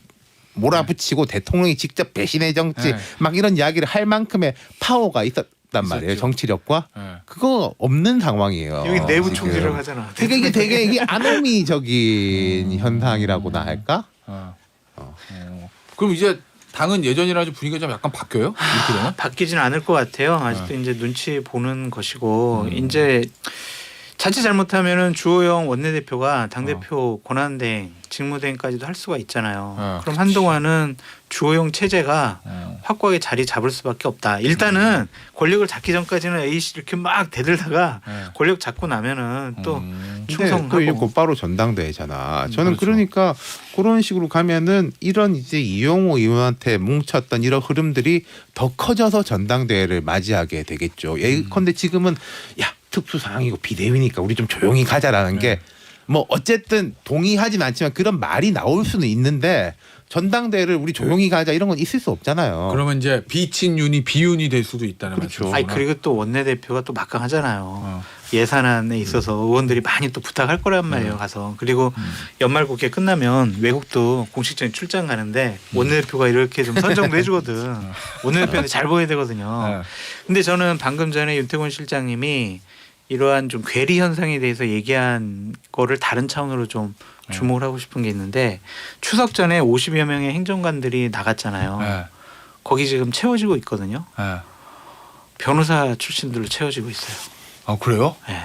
몰아붙이고 대통령이 직접 배신의 정치 막 이런 이야기를 할 만큼의 파워가 있었단 말이에요. 정치력과 그거 없는 상황이에요. 여기 내부 총질을 하잖아. 되게 이게 아노미적인 현상이라고나 할까? 그럼 이제 당은 예전이랑 분위기가 좀 약간 바뀌어요? 이렇게 되면? 바뀌지는 않을 것 같아요. 아직도 이제 눈치 보는 것이고 이제 자칫 잘못하면은 주호영 원내대표가 당대표 권한대행, 직무대행까지도 할 수가 있잖아요. 그럼 한동안은 주호영 체제가 확고하게 자리 잡을 수밖에 없다. 일단은 권력을 잡기 전까지는 A씨 이렇게 막 대들다가 권력 잡고 나면은 또 충성하고. 또 이제 곧바로 전당대회잖아. 저는 그렇죠. 그러니까 그런 식으로 가면은 이런 이제 이용호 의원한테 뭉쳤던 이런 흐름들이 더 커져서 전당대회를 맞이하게 되겠죠. 예컨대 지금은 야 특수 상황이고 비대위니까 우리 좀 조용히 가자라는 게 뭐 어쨌든 동의하진 않지만 그런 말이 나올 수는 있는데 전당대회를 우리 조용히 가자 이런 건 있을 수 없잖아요. 그러면 이제 비친윤이 비윤이 될 수도 있다는 그렇죠. 말씀이시구나. 아니 그리고 또 원내대표가 또 막강하잖아요. 예산안에 있어서 의원들이 많이 또 부탁할 거란 말이에요. 가서 그리고 연말 국회 끝나면 외국도 공식적인 출장 가는데 원내대표가 이렇게 좀 선정도 해주거든. 원내대표는 잘 보여야 되거든요. 근데 저는 방금 전에 윤태곤 실장님이 이러한 좀 괴리 현상에 대해서 얘기한 거를 다른 차원으로 좀 주목을 하고 싶은 게 있는데 추석 전에 50여 명의 행정관들이 나갔잖아요. 거기 지금 채워지고 있거든요. 변호사 출신들로 채워지고 있어요. 아 그래요? 네.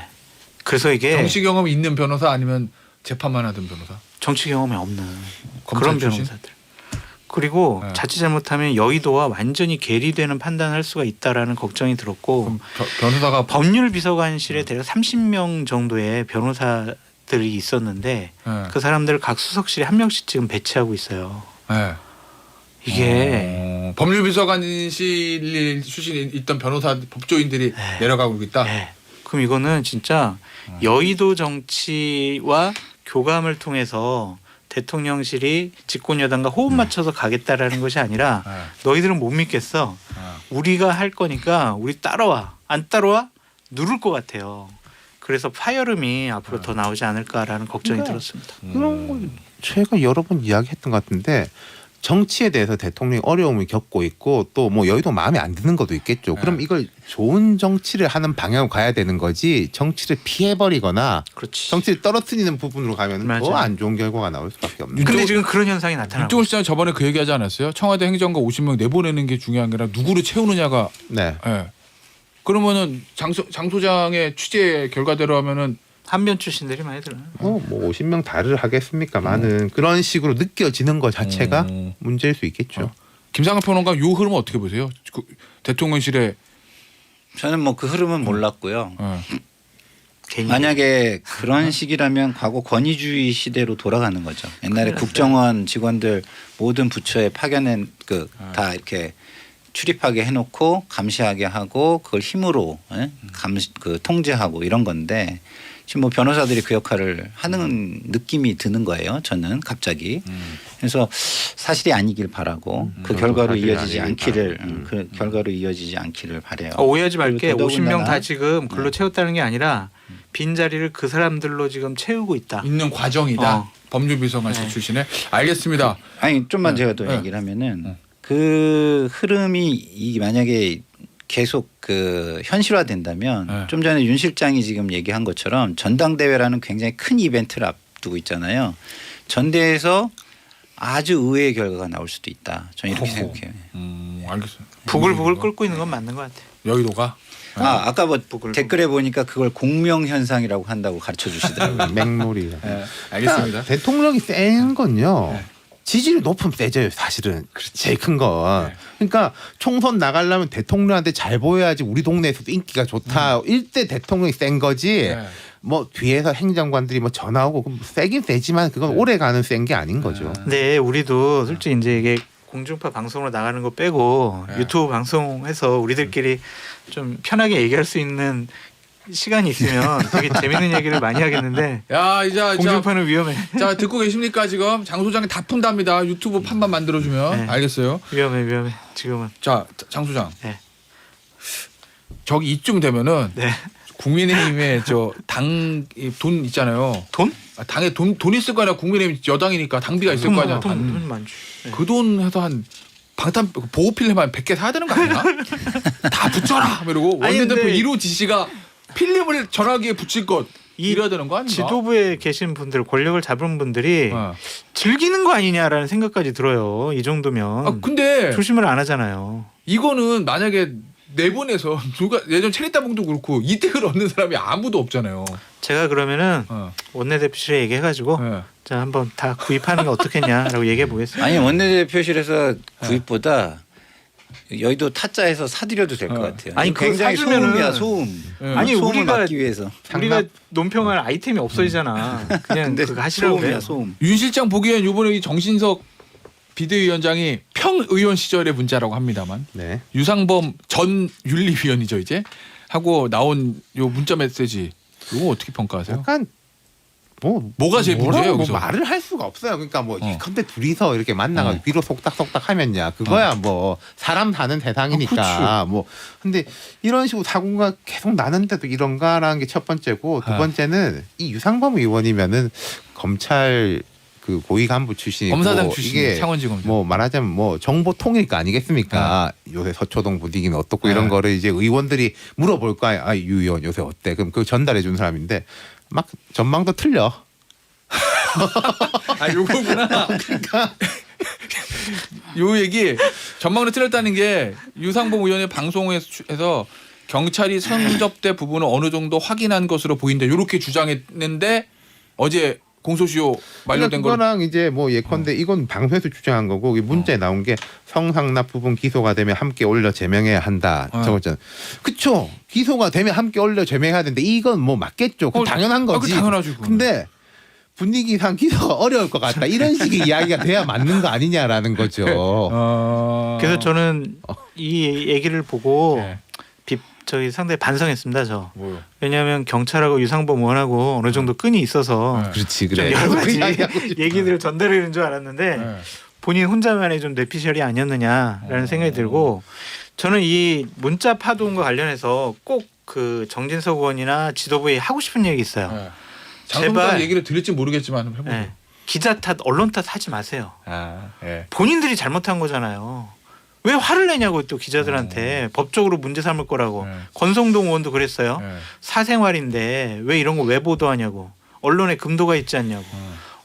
그래서 이게 정치 경험이 있는 변호사 아니면 재판만 하던 변호사? 정치 경험이 없는 검찰 그런 출신? 변호사들. 그리고 네. 자칫 잘못하면 여의도와 완전히 괴리되는 판단을 할 수가 있다라는 걱정이 들었고 그럼 변호사가 법률 비서관실에 대략 30명 정도의 변호사들이 있었는데 네. 그 사람들을 각 수석실에 한 명씩 지금 배치하고 있어요. 네. 이게 법률비서관실 출신이 있던 변호사 법조인들이 네. 내려가고 있다. 네. 그럼 이거는 진짜 여의도 정치와 교감을 통해서 대통령실이 집권 여당과 호흡 맞춰서 가겠다라는 것이 아니라 네. 너희들은 못 믿겠어. 우리가 할 거니까 우리 따라와. 안 따라와? 누를 것 같아요. 그래서 파열음이 앞으로 더 나오지 않을까라는 걱정이 네. 들었습니다. 그런 건 제가 여러 번 이야기했던 것 같은데 정치에 대해서 대통령이 어려움을 겪고 있고 또 뭐 여의도 마음에 안 드는 것도 있겠죠. 네. 그럼 이걸 좋은 정치를 하는 방향으로 가야 되는 거지 정치를 피해버리거나 그렇지. 정치를 떨어뜨리는 부분으로 가면 맞아요. 더 안 좋은 결과가 나올 수밖에 없는 근데 윤종호- 지금 그런 현상이 나타나고 윤종호 시장이 저번에 그 얘기하지 않았어요? 청와대 행정가 50명 내보내는 게 중요한 게 아니라 누구를 채우느냐가. 네. 예. 그러면은 장 소장의 취재 결과대로 하면은 한변 출신들이 많이 들어요. 뭐 50명 다를 하겠습니까만은 그런 식으로 느껴지는 것 자체가 문제일 수 있겠죠. 김상현 평론가 요 흐름은 어떻게 보세요? 그 대통령실에 저는 뭐 그 흐름은 몰랐고요. 괜히 만약에 그런 식이라면 과거 권위주의 시대로 돌아가는 거죠. 옛날에 국정원 직원들 모든 부처에 파견한 그 다 이렇게 출입하게 해놓고 감시하게 하고 그걸 힘으로 그 통제하고 이런 건데 지금 뭐 변호사들이 그 역할을 하는 느낌이 드는 거예요. 저는 갑자기. 그래서 사실이 아니길 바라고 그 결과로 사실이 이어지지 아니길 않기를 바라고. 그 결과로 이어지지 않기를 바래요. 오해하지 말게. 그리고 50명 다 더더군다나- 지금 글로 채웠다는 게 아니라 빈 자리를 그 사람들로 지금 채우고 있다. 있는 과정이다. 어. 법률비서관실 네. 출신에. 알겠습니다. 아니 좀만 네. 제가 더 네. 얘기를 하면은 그 흐름이 이 만약에 계속 그 현실화된다면 네. 좀 전에 윤 실장이 지금 얘기한 것처럼 전당대회라는 굉장히 큰 이벤트를 앞두고 있잖아요. 전대에서 아주 의외의 결과가 나올 수도 있다. 저는 이렇게 어허. 생각해요. 알겠어요. 부글부글 끓고 있는 건 맞는 것 같아요. 여의도가. 아까 뭐 부글부글. 댓글에 보니까 그걸 공명 현상이라고 한다고 가르쳐 주시더라고요. 맹물이. 네. 알겠습니다. 대통령이 센 건요. 네. 지지율이 높으면 세져요. 사실은 제일 큰 건. 네. 그러니까 총선 나가려면 대통령한테 잘 보여야지 우리 동네에서도 인기가 좋다. 일대 대통령이 센 거지. 네. 뭐 뒤에서 행정관들이 뭐 전화 오고 그럼 세긴 세지만 그건 오래 가는 센 게 아닌 거죠. 네, 우리도 솔직히 이제 이게 공중파 방송으로 나가는 거 빼고 네. 유튜브 방송해서 우리들끼리 좀 편하게 얘기할 수 있는 시간이 있으면 되게 재밌는 얘기를 많이 하겠는데 야 이제 공중파는 위험해. 자 듣고 계십니까 지금 장 소장이 다 푼답니다. 유튜브 판만 만들어주면. 네. 알겠어요. 위험해. 지금은. 자 장 소장. 네. 저기 이쯤 되면은 네. 국민의힘에 저 당 돈 있잖아요. 돈? 당에 돈 있을 거 아니야. 국민의힘 여당이니까 당비가 있을 거 아니야. 돈 많지. 네. 그 돈 해서 한 방탄 보호 필름 한 100개 사야 되는 거 아니야? 다 붙여라. 이러고 아니, 원내대표 근데 1호 지시가 필름을 전화기에 붙일 것 이래야 되는 거 아닌가? 지도부에 계신 분들, 권력을 잡은 분들이 어. 즐기는 거 아니냐라는 생각까지 들어요. 이 정도면 아 근데 조심을 안 하잖아요. 이거는 만약에 내보내서 누가 예전 체리따봉도 그렇고 이득을 얻는 사람이 아무도 없잖아요. 제가 그러면은 어. 원내대표실에 얘기해가지고 네. 자 한번 다 구입하는 게 어떻겠냐라고 얘기해 보겠습니다. 아니 원내대표실에서 구입보다 여의도 타짜에서 사드려도 될 것 같아요. 아니, 그거 굉장히 사주면은- 소음이야 소음. 네. 아니, 소음을 우리가- 막기 위해서. 우리가 논평할 아이템이 없어지잖아. 그냥 근데 그거 하시라고 소음이야 해요. 소음. 윤 실장 보기엔 이번에 이 정신석 비대위원장이 평의원 시절의 문자라고 합니다만 네. 유상범 전 윤리위원이죠 이제 하고 나온 요 문자 메시지 이거 어떻게 평가하세요? 약간 뭐가 제일 뭐라고 문제예요, 뭐 여기서? 말을 할 수가 없어요. 그러니까 뭐 어. 근데 둘이서 이렇게 만나가 위로 속닥속닥 하면야 그거야 뭐 사람 사는 세상이니까 뭐 근데 이런 식으로 사고가 계속 나는데도 이런가라는 게 첫 번째고 두 아. 번째는 이 유상범 의원이면은 검찰 그 고위 간부 출신이고 검사장 출신 이게 창원지검장. 뭐 말하자면 뭐 정보 통일가 아니겠습니까? 요새 서초동 분위기는 어떻고 이런 네. 거를 이제 의원들이 물어볼 거야. 아, 유 의원 요새 어때? 그럼 그 전달해 준 사람인데 막 전망도 틀려. 아 요거구나. 그러니까 요 얘기 전망으로 틀렸다는 게 유상범 의원의 방송에서 경찰이 성접대 부분을 어느 정도 확인한 것으로 보인다. 이렇게 주장했는데 어제 공소시효 만료된 거. 그거랑 이제 뭐 예컨대 이건 방송에서 주장한 거고 문자에 나온 게 성상납 부분 기소가 되면 함께 올려 제명해야 한다. 적었잖아. 그쵸? 기소가 되면 함께 올려 제명해야 되는데 이건 뭐 맞겠죠. 그 당연한 거지. 당연하죠. 근데 분위기상 기소가 어려울 것 같다. 이런 식의 이야기가 돼야 맞는 거 아니냐라는 거죠. 그래서 저는 이 얘기를 보고 네. 저희 상당히 반성했습니다. 저. 뭐요? 왜냐하면 경찰하고 유상범 의원하고 어느 정도 끈이 있어서 그렇지 좀 그래. 여러 가지 이야기하고 싶다. 얘기들을 전달하는 줄 알았는데 네. 본인 혼자만의 좀 뇌피셜이 아니었느냐라는 생각이 들고 저는 이 문자 파동과 관련해서 꼭 그 정진석 의원이나 지도부에 하고 싶은 얘기 있어요. 네. 장성달 얘기를 들을지 모르겠지만 한번 해보죠. 네. 기자 탓, 언론 탓 하지 마세요. 예. 본인들이 잘못한 거잖아요. 왜 화를 내냐고 또 기자들한테 법적으로 문제 삼을 거라고. 네. 권성동 의원도 그랬어요. 네. 사생활인데 왜 이런 거 왜 보도하냐고. 언론에 금도가 있지 않냐고.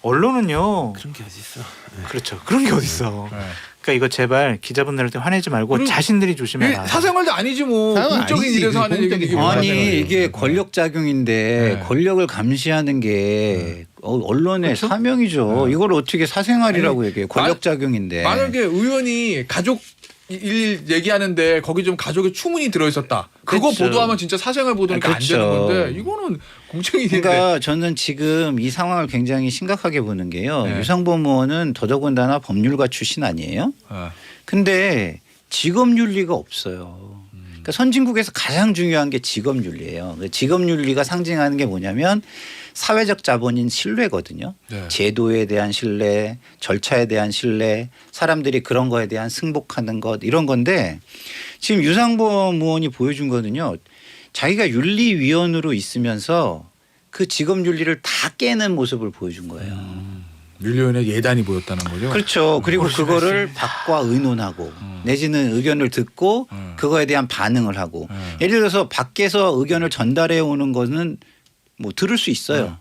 언론은요. 그런 게 어딨어. 그렇죠. 그런 게 어딨어. 네. 그러니까 이거 제발 기자분들한테 화내지 말고 그리고 자신들이 조심해라. 사생활도 아니지 뭐. 사생활 공적인 아니지. 일에서 하는 공적인 얘기. 일. 아니 이게 권력 작용인데 네. 권력을 감시하는 게 언론의 그렇죠? 사명이죠. 이걸 어떻게 사생활이라고 아니, 얘기해? 권력 작용인데. 만약에 의원이 가족 일 얘기하는데 거기 좀 가족의 추문이 들어있었다. 그거 그렇죠. 보도하면 진짜 사생활 보도니까 그렇죠. 안 되는 건데 이거는 공적인인데. 그러니까 저는 지금 이 상황을 굉장히 심각하게 보는 게요. 네. 유상범 의원은 더더군다나 법률가 출신 아니에요? 어. 근데 직업윤리가 없어요. 그러니까 선진국에서 가장 중요한 게 직업윤리예요. 직업윤리가 상징하는 게 뭐냐면 사회적 자본인 신뢰거든요. 네. 제도에 대한 신뢰, 절차에 대한 신뢰, 사람들이 그런 거에 대한 승복하는 것 이런 건데 지금 유상범 의원이 보여준 거는요. 자기가 윤리위원으로 있으면서 그 직업윤리를 다 깨는 모습을 보여준 거예요. 윤리위원회 예단이 보였다는 거죠. 그렇죠. 그리고 그거를 밖과 의논하고 내지는 의견을 듣고 그거에 대한 반응을 하고 예를 들어서 밖에서 의견을 전달해 오는 거는 뭐 들을 수 있어요.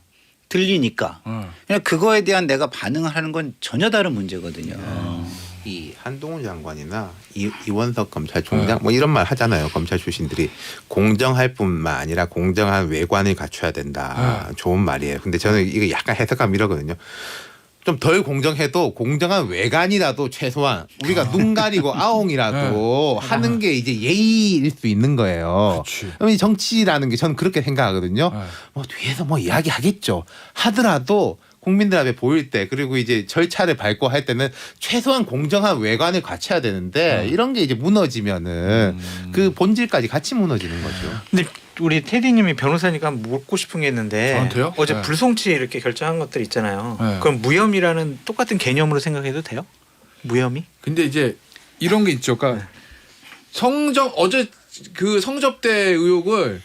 들리니까. 그냥 그거에 대한 내가 반응을 하는 건 전혀 다른 문제거든요. 이 한동훈 장관이나 이원석 검찰총장 뭐 이런 말 하잖아요. 검찰 출신들이 공정할 뿐만 아니라 공정한 외관을 갖춰야 된다. 좋은 말이에요. 근데 저는 이거 약간 해석하면 이러거든요. 좀 덜 공정해도 공정한 외관이라도 최소한 우리가 눈 가리고 아웅이라도 하는 게 이제 예의일 수 있는 거예요. 그럼 이 정치라는 게 저는 그렇게 생각하거든요. 뭐 뒤에서 뭐 이야기하겠죠. 하더라도 국민들 앞에 보일 때 그리고 이제 절차를 밟고 할 때는 최소한 공정한 외관을 갖춰야 되는데 이런 게 이제 무너지면은 그 본질까지 같이 무너지는 거죠. 근데 우리 테디님이 변호사니까 묻고 싶은 게 있는데 저한테요? 어제 네. 불송치 이렇게 결정한 것들 있잖아요. 네. 그럼 무혐의라는 똑같은 개념으로 생각해도 돼요? 무혐의? 근데 이제 이런 게 있죠. 그러니까 어제 그 성접대 의혹을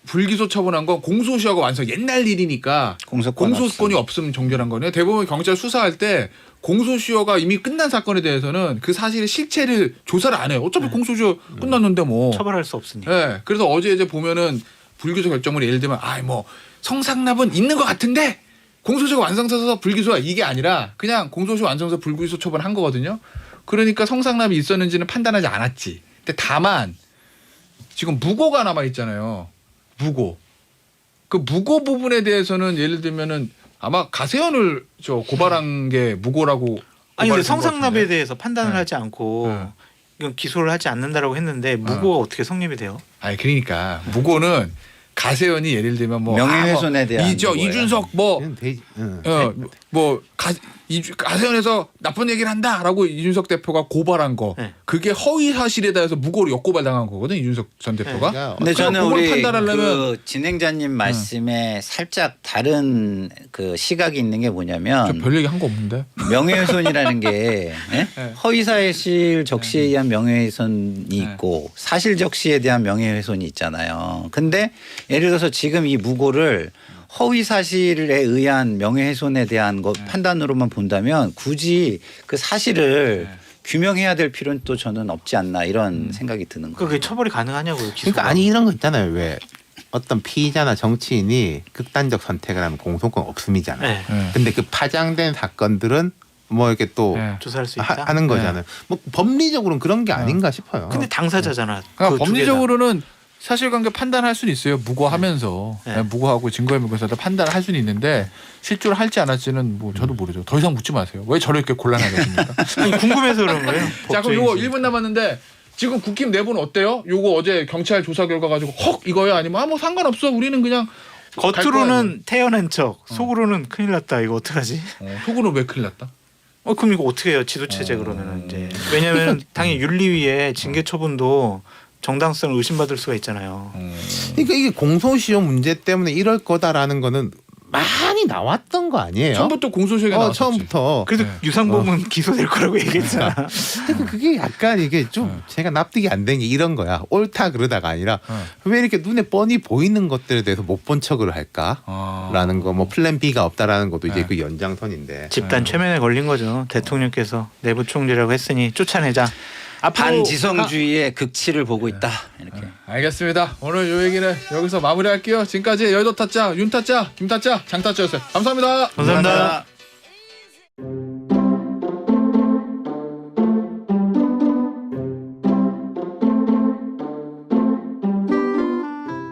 불기소 처분한 건 공소시효가 완성 옛날 일이니까 공소권이 없으면 정결한 거네요. 대부분 경찰 수사할 때 공소시효가 이미 끝난 사건에 대해서는 그 사실의 실체를 조사를 안 해요. 어차피 공소시효 끝났는데 뭐. 처벌할 수 없으니까. 네. 그래서 어제 이제 보면은 불기소 결정을 예를 들면 뭐 성상납은 있는 것 같은데 공소시효가 완성돼서 불기소가 이게 아니라 그냥 공소시효 완성돼서 불기소 처분한 거거든요. 그러니까 성상납이 있었는지는 판단하지 않았지. 근데 다만 지금 무고가 남아 있잖아요. 무고. 그 무고 부분에 대해서는 예를 들면은 아마 가세현을 고발한 게 무고라고. 아니 근데 고발했던 것 성상납에 같은데. 대해서 판단을 네. 하지 않고 네. 이건 기소를 하지 않는다라고 했는데 무고가 어떻게 성립이 돼요? 아니 그러니까 무고는 가세현이 예를 들면 뭐 명예훼손에 대한 이준석 뭐 그냥 되지. 가세현에서 나쁜 얘기를 한다라고 이준석 대표가 고발한 거 네. 그게 허위 사실에다 해서 무고로 역고발 당한 거거든 이준석 전 대표가. 그러니까 근데 저는 그걸 우리 판단하려면 그 진행자님 말씀에 살짝 다른 그 시각이 있는 게 뭐냐면 별 얘기 한 거 없는데. 명예훼손이라는 게 예? 네. 허위사실 적시에 의한 명예훼손이 있고 사실 적시에 대한 명예훼손이 있잖아요. 근데 예를 들어서 지금 이 무고를 허위 사실에 의한 명예훼손에 대한 판단으로만 본다면 굳이 그 사실을 규명해야 될 필요는 또 저는 없지 않나 이런 생각이 드는 거예요. 그게 처벌이 가능하냐고요. 기소가. 그러니까 아니 이런 거 있잖아요. 왜 어떤 피의자나 정치인이 극단적 선택을 하면 공소권 없음이잖아요. 네. 근데 그 파장된 사건들은 뭐 이렇게 또 네. 조사할 수 있다. 하는 거잖아요. 뭐 법리적으로는 그런 게 아닌가 싶어요. 근데 당사자잖아. 그러니까 그두 법리적으로는 사실관계 판단할 수는 있어요. 무고하면서 네. 무고하고 증거인멸에서 판단을 할 수는 있는데 실제로 할지 안 할지는 뭐 저도 모르죠. 더 이상 묻지 마세요. 왜 저를 이렇게 곤란하게 하십니까? 개다. 아니, 궁금해서 그런 거예요. 자 그럼 요거 법조인지. 1분 남았는데 지금 국힘 내부는 어때요? 요거 어제 경찰 조사 결과 가지고 헉 이거요? 아니면 뭐 상관없어 우리는 그냥 겉으로는 태어난 척, 속으로는 큰일 났다. 이거 어떡하지? 속으로 왜 큰일 났다? 그럼 이거 어떻게 해요? 지도체제 그러면은 이제 왜냐면 당연히 윤리위에 징계 처분도 정당성을 의심받을 수가 있잖아요. 그러니까 이게 공소시효 문제 때문에 이럴 거다라는 거는 많이 나왔던 거 아니에요? 처음부터 공소시효가 나왔었지. 처음부터. 그래도 유상범은 기소될 거라고 얘기했잖아. 그러니까 그게 약간 이게 좀 제가 납득이 안 된 게 이런 거야. 옳다 그러다가 아니라 왜 이렇게 눈에 뻔히 보이는 것들에 대해서 못 본 척을 할까라는 거. 뭐 플랜 B가 없다라는 것도 이제 그 연장선인데. 집단 최면에 걸린 거죠. 대통령께서 내부 총리라고 했으니 쫓아내자. 반지성주의의 극치를 보고 있다. 이렇게. 알겠습니다. 오늘 요 얘기는 여기서 마무리할게요. 지금까지 여의도 타짜, 윤 타짜, 김 타짜, 장 타짜였어요. 감사합니다. 감사합니다. 감사합니다.